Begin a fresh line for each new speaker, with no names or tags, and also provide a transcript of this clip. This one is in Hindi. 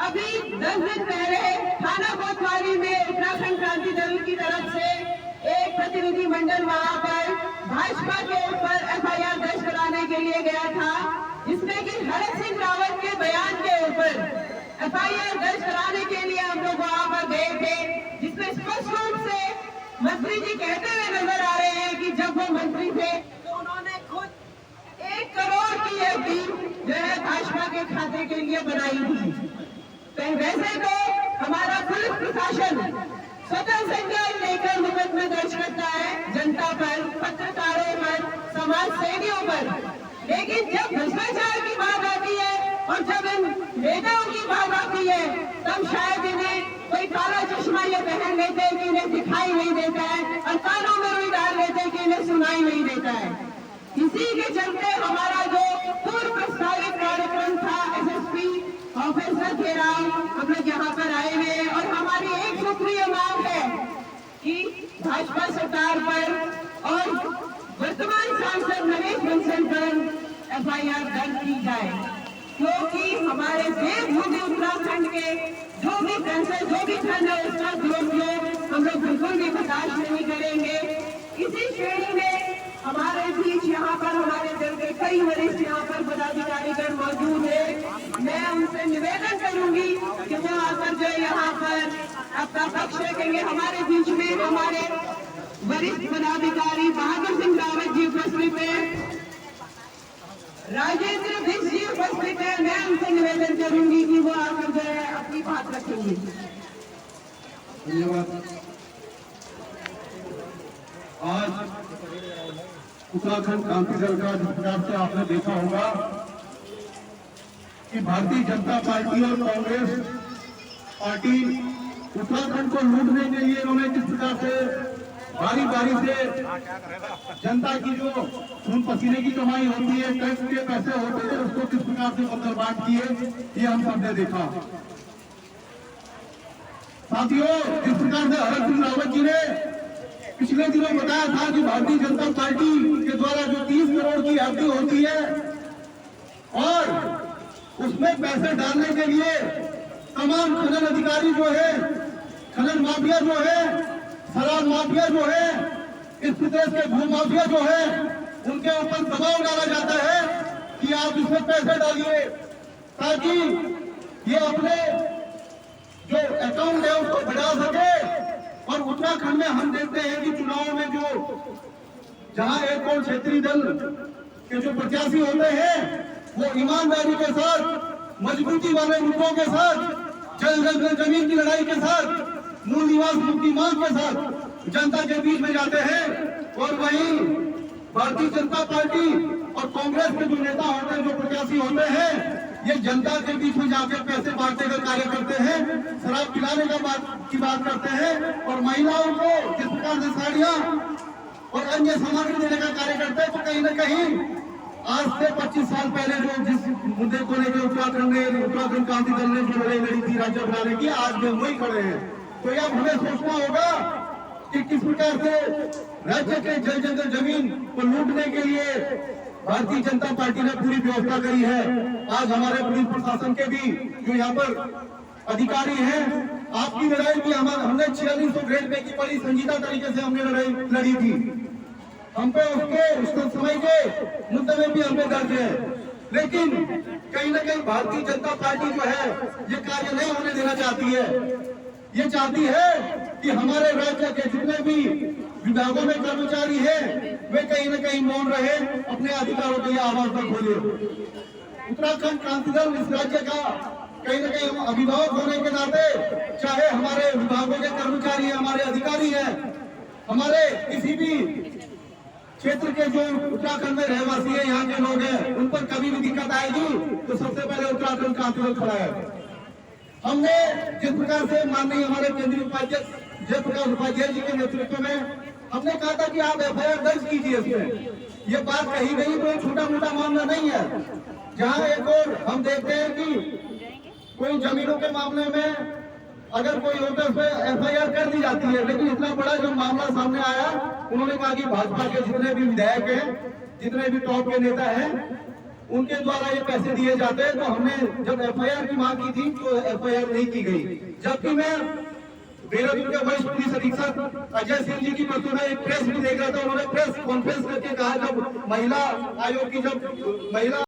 अभी 10 दिन पहले थाना कोतवाली में उत्तराखंड क्रांति दल की तरफ से एक प्रतिनिधि मंडल वहां पर भाजपा के ऊपर एफआईआर दर्ज कराने के लिए गया था, जिसमें कि हरक सिंह रावत के बयान के ऊपर एफआईआर दर्ज कराने के लिए हम लोग वहां पर गए थे, जिसमें स्पष्ट रूप से मंत्री जी कहते हुए नजर आ रहे हैं कि जब वो मंत्री थे तो उन्होंने खुद 1 करोड़ की एफडी जो है भाजपा के खाते के लिए बनाई थी। वैसे तो हमारा पुलिस प्रशासन स्वतः संज्ञान लेकर मुकदमे दर्ज करता है जनता पर, पत्रकारों पर, समाज सेवियों पर, लेकिन जब भ्रष्टाचार की बात आती है और जब इन नेताओं की बात आती है तब शायद इन्हें कोई काला चश्मा ये पहन लेते हैं कि इन्हें दिखाई नहीं देता है और कानों में रुई डाल लेते हैं कि इन्हें सुनाई नहीं देता है। इसी के चलते हमारा जो पूर्व प्रस्तावित कार्यक्रम था एसएसपी ऑफिस का घेराव हम लोग यहाँ पर आए हुए हैं और हमारी एक सूत्रीय मांग है कि भाजपा सरकार पर और वर्तमान सांसद नरेश बंसल पर एफआईआर दर्ज की जाए, क्योंकि हमारे देवभूमि उत्तराखंड के जो भी फैसले जो भी खंड है उसका दुरुपयोग हम लोग बिल्कुल भी बर्दाश्त नहीं करेंगे। इसी श्रेणी में हमारे बीच यहाँ पर हमारे दल के कई वरिष्ठ यहाँ पर पदाधिकारीगण मौजूद है। मैं उनसे निवेदन करूंगी कि वो आकर जो यहाँ पर अपना पक्ष रखेंगे। हमारे बीच में हमारे वरिष्ठ पदाधिकारी बहादुर सिंह रावत जी उपस्थित है, राजेंद्र भिष्ट जी उपस्थित है। मैं उनसे निवेदन करूंगी कि वो आकर जो है अपनी बात रखेंगे।
धन्यवाद। आज उत्तराखंड क्रांति दल का जिस प्रकार से आपने देखा होगा कि भारतीय जनता पार्टी और कांग्रेस पार्टी उत्तराखंड को लूटने के लिए उन्होंने जिस प्रकार से बारी बारी से जनता की जो खून पसीने की कमाई होती है, टैक्स के पैसे होते हैं, उसको किस प्रकार से बंदरबाट किए, ये हम सबने देखा। साथियों, जिस प्रकार से हरक सिंह रावत जी ने पिछले दिनों बताया था कि भारतीय जनता पार्टी के द्वारा जो 30 करोड़ की एफडी होती है और उसमें पैसे डालने के लिए तमाम खनन अधिकारी जो है, खनन माफिया जो है, शराब माफिया जो है, इस प्रदेश के भू माफिया जो है, उनके ऊपर दबाव डाला जाता है कि आप इसमें पैसे डालिए ताकि ये अपने जो अकाउंट है उसको बढ़ा सके। और उत्तराखंड में हम देखते हैं कि चुनाव में जो जहां एक और क्षेत्रीय दल के जो प्रत्याशी होते हैं वो ईमानदारी के साथ, मजबूती वाले मुद्दों के साथ, जमीन की लड़ाई के साथ, मूल निवास मुक्ति मांग के साथ जनता के बीच में जाते हैं। और वहीं भारतीय जनता पार्टी और कांग्रेस के जो नेता होते हैं, जो प्रत्याशी होते हैं, ये जनता के बीच में जाकर पैसे बांटने का कार्य करते हैं, शराब पिलाने की बात करते हैं और महिलाओं को जिस प्रकार से साड़ियां और अन्य सामग्री देने का कार्य करते हैं। तो कहीं न कहीं आज से 25 साल पहले जो जिस मुद्दे को लेकर उत्तराखंड क्रांति दल ने जो लड़ाई लड़ी थी राज्य बनाने की, आज भी वही खड़े हैं। तो यह हमें सोचना होगा कि किस प्रकार से राज्य के जल जंगल जमीन को लूटने के लिए भारतीय जनता पार्टी ने पूरी व्यवस्था करी है। आज हमारे पुलिस प्रशासन के भी जो यहाँ पर अधिकारी हैं, आपकी लड़ाई भी हमने 4600 ग्रेड पे की बड़ी संजीदा तरीके से हमने लड़ाई लड़ी थी। हम पे उसके समय के मुद्दे में भी हमने दर्ज है, लेकिन कहीं न कहीं भारतीय जनता पार्टी जो है ये कार्य नहीं होने देना चाहती है। ये चाहती है कि हमारे राज्य के जितने भी विभागों में कर्मचारी हैं वे कहीं न कहीं मौन रहे, अपने अधिकारों के लिए आवाज न खोले। उत्तराखंड क्रांति दल इस राज्य का कहीं न कहीं हम अभिभावक होने के नाते, चाहे हमारे विभागों के कर्मचारी हैं, हमारे अधिकारी हैं, हमारे किसी भी क्षेत्र के जो उत्तराखंड में रहवासी है, यहाँ के लोग हैं, उन पर कभी भी दिक्कत आएगी तो सबसे पहले उत्तराखंड क्रांति दल खड़ा है। हमने जिस प्रकार से माननीय हमारे केंद्रीय उपाध्यक्ष जयप्रकाश उपाध्याय जी के नेतृत्व में हमने कहा था कि आप एफआईआर दर्ज कीजिए इसमें, ये बात कही गई कोई छोटा मोटा मामला नहीं है। जहां एक और हम देखते हैं कि कोई जमीनों के मामले में अगर कोई होता है उस पर एफआईआर कर दी जाती है, लेकिन इतना बड़ा जो मामला सामने आया, उन्होंने कहा कि भाजपा के जितने भी विधायक हैं, जितने भी टॉप के नेता हैं, उनके द्वारा ये पैसे दिए जाते हैं। तो हमने जब एफआईआर की मांग की थी तो एफआईआर नहीं की गई। जबकि मैं देहरादून के वरिष्ठ पुलिस अधीक्षक अजय सिंह जी की परसों में एक प्रेस भी देख रहा था, उन्होंने प्रेस कॉन्फ्रेंस करके कहा, जब महिला आयोग की जब महिला